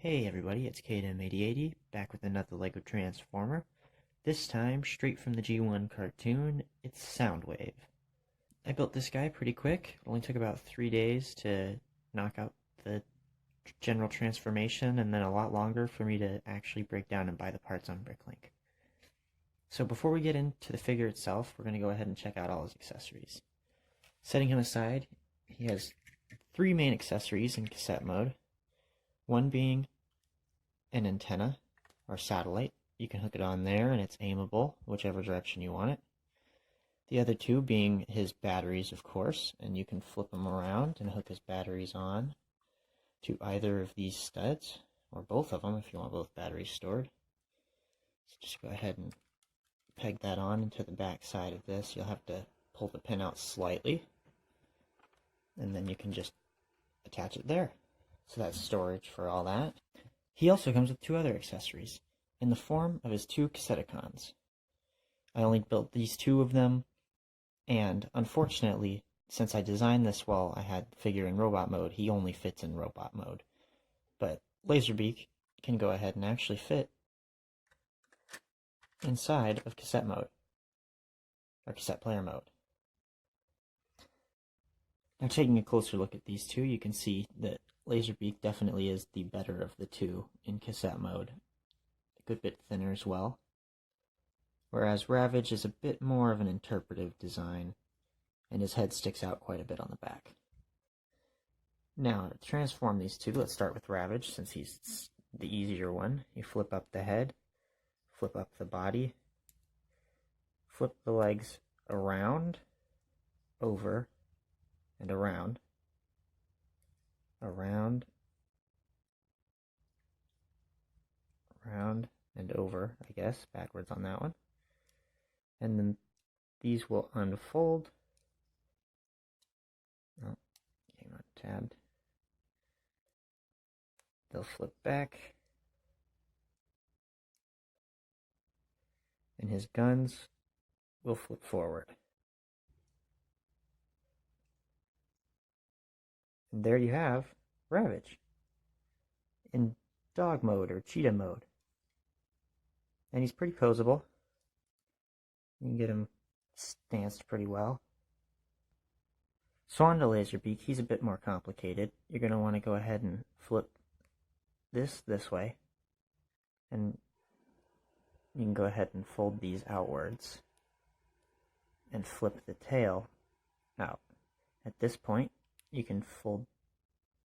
Hey everybody, it's KDM8080, back with another LEGO Transformer. This time, straight from the G1 cartoon, it's Soundwave. I built this guy pretty quick. It only took about 3 days to knock out the general transformation, and then a lot longer for me to actually break down and buy the parts on Bricklink. So before we get into the figure itself, we're going to go ahead and check out all his accessories. Setting him aside, he has 3 main accessories in cassette mode. One being an antenna or satellite. You can hook it on there and it's aimable whichever direction you want it. The other two being his batteries, of course, and you can flip them around and hook his batteries on to either of these studs, or both of them if you want both batteries stored. So just go ahead and peg that on into the back side of this. You'll have to pull the pin out slightly, and then you can just attach it there. So that's storage for all that. He also comes with 2 other accessories, in the form of his 2 Cassetticons. I only built these 2 of them, and unfortunately, since I designed this while I had the figure in robot mode, he only fits in robot mode. But Laserbeak can go ahead and actually fit inside of cassette mode, or cassette player mode. Now taking a closer look at these 2, you can see that Laserbeak definitely is the better of the 2 in cassette mode. A good bit thinner as well. Whereas Ravage is a bit more of an interpretive design, and his head sticks out quite a bit on the back. Now, to transform these 2, let's start with Ravage, since he's the easier one. You flip up the head, flip up the body, flip the legs around, over, and around, around, and over, I guess, backwards on that one. And then these will unfold. Oh, came untabbed. They'll flip back. And his guns will flip forward. And there you have Ravage in dog mode or cheetah mode. And he's pretty posable. You can get him stanced pretty well. So on to Laserbeak, he's a bit more complicated. You're going to want to go ahead and flip this way. And you can go ahead and fold these outwards. And flip the tail out. At this point, you can fold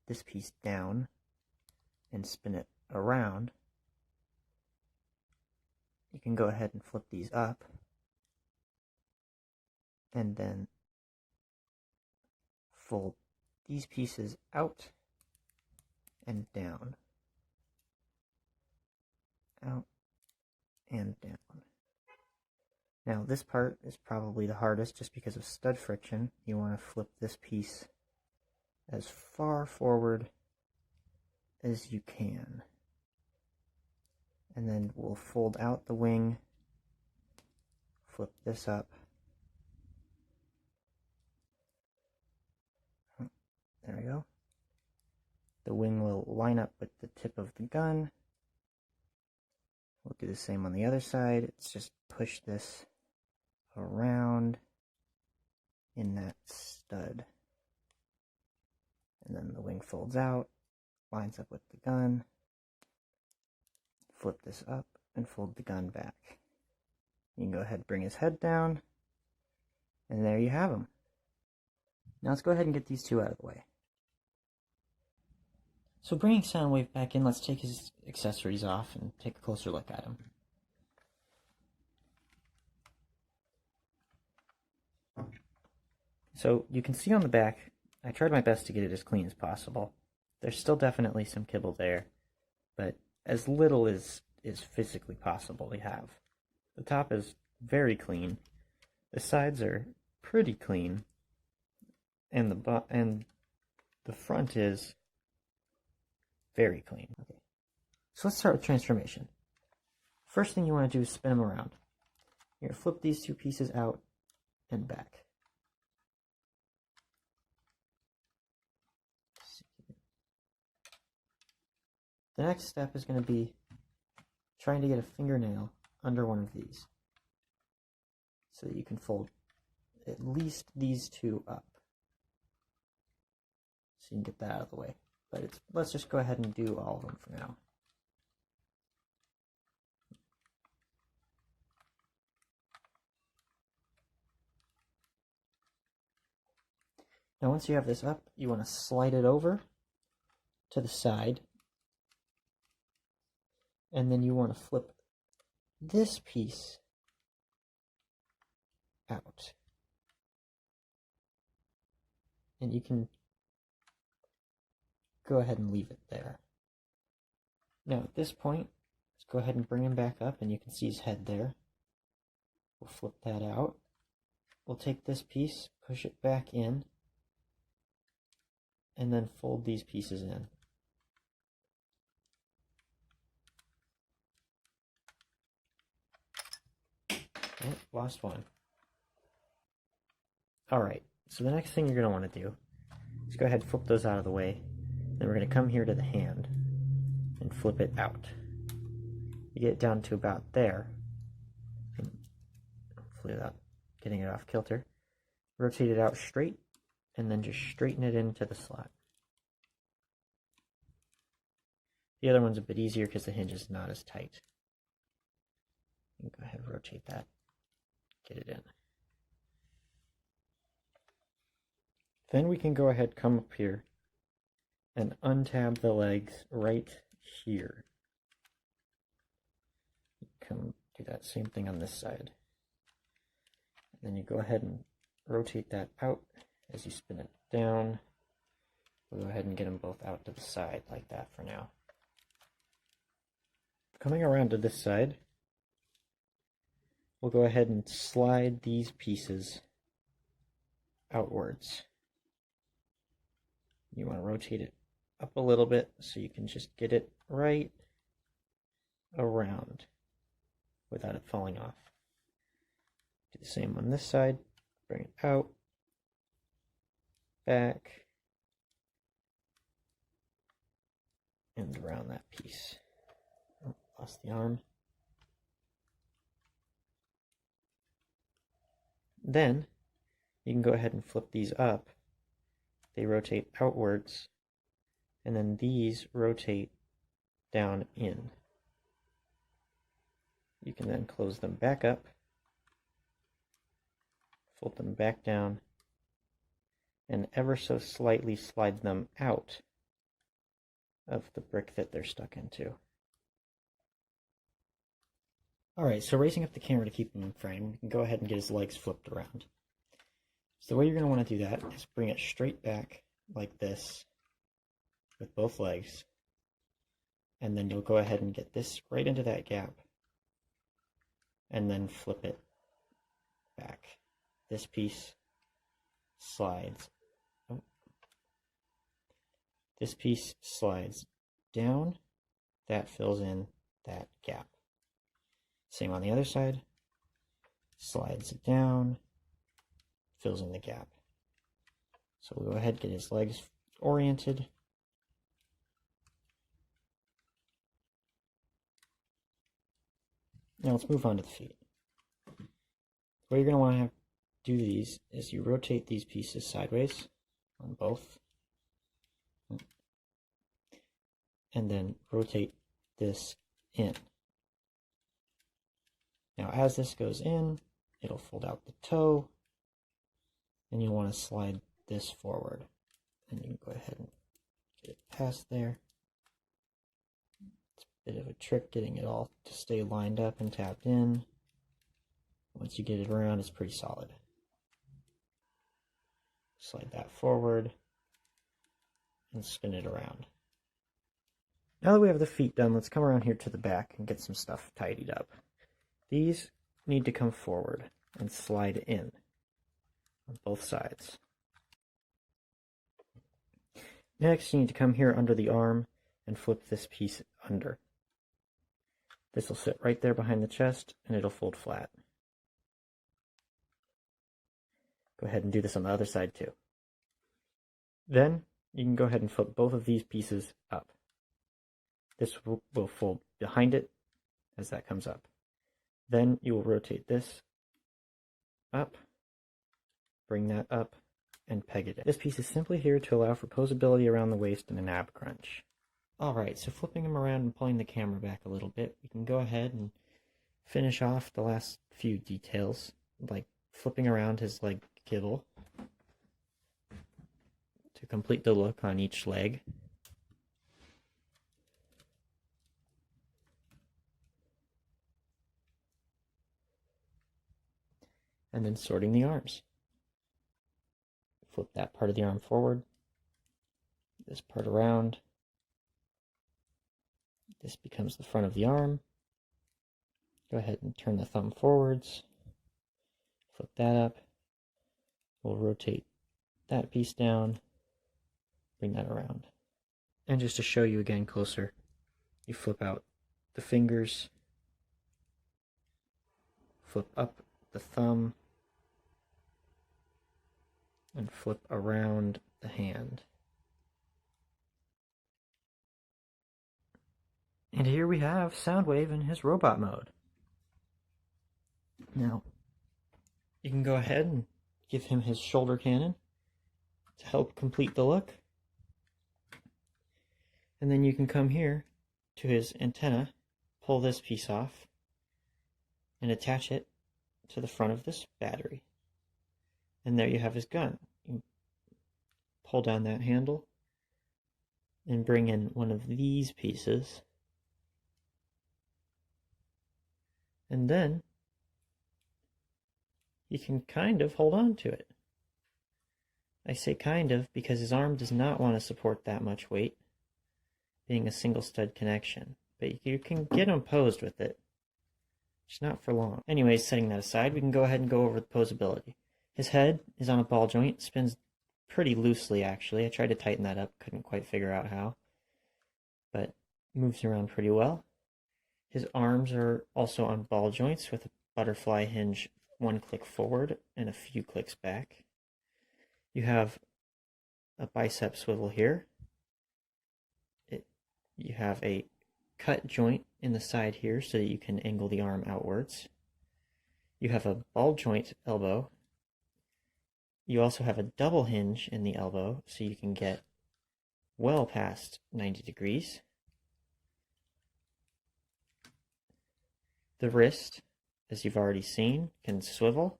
this piece down and spin it around. You can go ahead and flip these up and then fold these pieces out and down, out and down. Now this part is probably the hardest just because of stud friction. You want to flip this piece as far forward as you can. And then we'll fold out the wing, flip this up. There we go. The wing will line up with the tip of the gun. We'll do the same on the other side. It's just push this around in that stud. And then the wing folds out, lines up with the gun. Flip this up and fold the gun back. You can go ahead and bring his head down, and there you have him. Now let's go ahead and get these 2 out of the way. So bringing Soundwave back in, let's take his accessories off and take a closer look at him. So you can see on the back, I tried my best to get it as clean as possible. There's still definitely some kibble there, but as little as is physically possible to have. The top is very clean. The sides are pretty clean, and the front is very clean. Okay, so let's start with transformation. First thing you want to do is spin them around. You're going to flip these 2 pieces out and back. The next step is going to be trying to get a fingernail under one of these so that you can fold at least these two up. So you can get that out of the way. But let's just go ahead and do all of them for now. Now once you have this up, you want to slide it over to the side. And then you want to flip this piece out. And you can go ahead and leave it there. Now at this point, let's go ahead and bring him back up, and you can see his head there. We'll flip that out. We'll take this piece, push it back in, and then fold these pieces in. Oh, lost one. Alright, so the next thing you're going to want to do is go ahead and flip those out of the way. Then we're going to come here to the hand and flip it out. You get it down to about there. And hopefully without getting it off kilter. Rotate it out straight, and then just straighten it into the slot. The other one's a bit easier because the hinge is not as tight. You can go ahead and rotate that, get it in. Then we can go ahead, come up here, and untab the legs right here. Come do that same thing on this side. And then you go ahead and rotate that out as you spin it down. We'll go ahead and get them both out to the side like that for now. Coming around to this side, we'll go ahead and slide these pieces outwards. You want to rotate it up a little bit so you can just get it right around without it falling off. Do the same on this side. Bring it out, back, and around that piece. Oh, lost the arm. Then you can go ahead and flip these up. They rotate outwards, and then these rotate down in. You can then close them back up, flip them back down, and ever so slightly slide them out of the brick that they're stuck into. Alright, so raising up the camera to keep him in frame, we can go ahead and get his legs flipped around. So the way you're going to want to do that is bring it straight back like this with both legs, and then you'll go ahead and get this right into that gap and then flip it back. This piece slides. Oh. This piece slides down, that fills in that gap. Same on the other side, slides down, fills in the gap. So we'll go ahead and get his legs oriented. Now let's move on to the feet. The way you're going to want to have do these is you rotate these pieces sideways on both, and then rotate this in. Now as this goes in, it'll fold out the toe, and you'll want to slide this forward. And you can go ahead and get it past there. It's a bit of a trick getting it all to stay lined up and tapped in. Once you get it around, it's pretty solid. Slide that forward and spin it around. Now that we have the feet done, let's come around here to the back and get some stuff tidied up. These need to come forward and slide in on both sides. Next, you need to come here under the arm and flip this piece under. This will sit right there behind the chest, and it'll fold flat. Go ahead and do this on the other side too. Then, you can go ahead and flip both of these pieces up. This will fold behind it as that comes up. Then you will rotate this up, bring that up, and peg it in. This piece is simply here to allow for posability around the waist and an ab crunch. Alright, so flipping him around and pulling the camera back a little bit, we can go ahead and finish off the last few details, like flipping around his leg kibble to complete the look on each leg. And then sorting the arms. Flip that part of the arm forward, this part around. This becomes the front of the arm. Go ahead and turn the thumb forwards. Flip that up. We'll rotate that piece down. Bring that around. And just to show you again closer, you flip out the fingers. Flip up the thumb. And flip around the hand. And here we have Soundwave in his robot mode. Now, you can go ahead and give him his shoulder cannon to help complete the look. And then you can come here to his antenna, pull this piece off, and attach it to the front of this battery. And there you have his gun. You pull down that handle and bring in one of these pieces. And then you can kind of hold on to it. I say kind of because his arm does not want to support that much weight, being a single stud connection. But you can get him posed with it. Just not for long. Anyways, setting that aside, we can go ahead and go over the posability. His head is on a ball joint, spins pretty loosely actually. I tried to tighten that up, couldn't quite figure out how. But moves around pretty well. His arms are also on ball joints with a butterfly hinge, one click forward and a few clicks back. You have a bicep swivel here. You have a cut joint in the side here so that you can angle the arm outwards. You have a ball joint elbow. You also have a double hinge in the elbow so you can get well past 90 degrees. The wrist, as you've already seen, can swivel.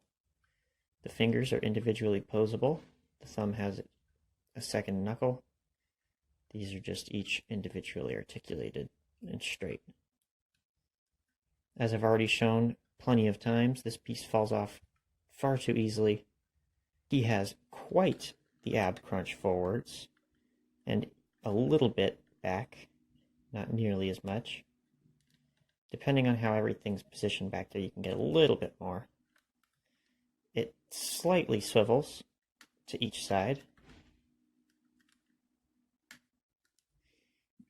The fingers are individually posable. The thumb has a second knuckle. These are just each individually articulated and straight. As I've already shown plenty of times, this piece falls off far too easily. He has quite the ab crunch forwards and a little bit back, not nearly as much. Depending on how everything's positioned back there, you can get a little bit more. It slightly swivels to each side.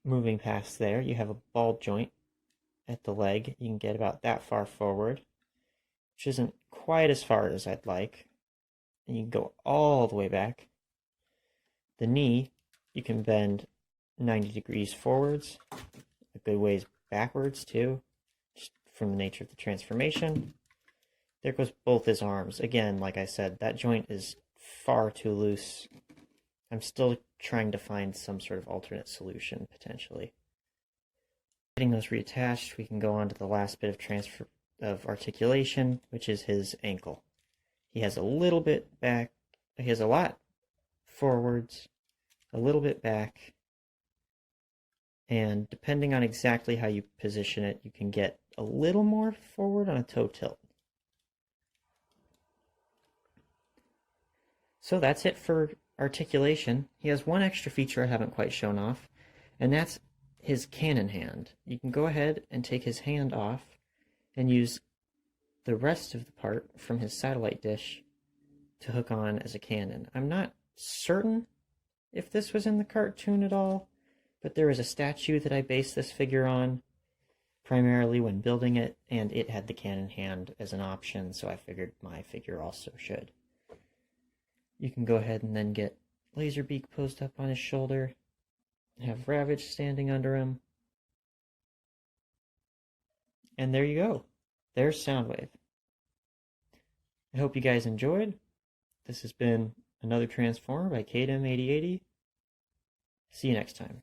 Moving past there, you have a ball joint at the leg. You can get about that far forward, which isn't quite as far as I'd like. And you can go all the way back. The knee, you can bend 90 degrees forwards, a good ways backwards too, just from the nature of the transformation. There goes both his arms. Again, like I said, that joint is far too loose. I'm still trying to find some sort of alternate solution, potentially. Getting those reattached, we can go on to the last bit of articulation, which is his ankle. He has a little bit back, he has a lot forwards, a little bit back, and depending on exactly how you position it, you can get a little more forward on a toe tilt. So that's it for articulation. He has one extra feature I haven't quite shown off, and that's his cannon hand. You can go ahead and take his hand off and use the rest of the part from his satellite dish to hook on as a cannon. I'm not certain if this was in the cartoon at all, but there was a statue that I based this figure on primarily when building it, and it had the cannon hand as an option, so I figured my figure also should. You can go ahead and then get Laserbeak posed up on his shoulder, have Ravage standing under him, And there you go. There's Soundwave. I hope you guys enjoyed. This has been another Transformer by KDM8080. See you next time.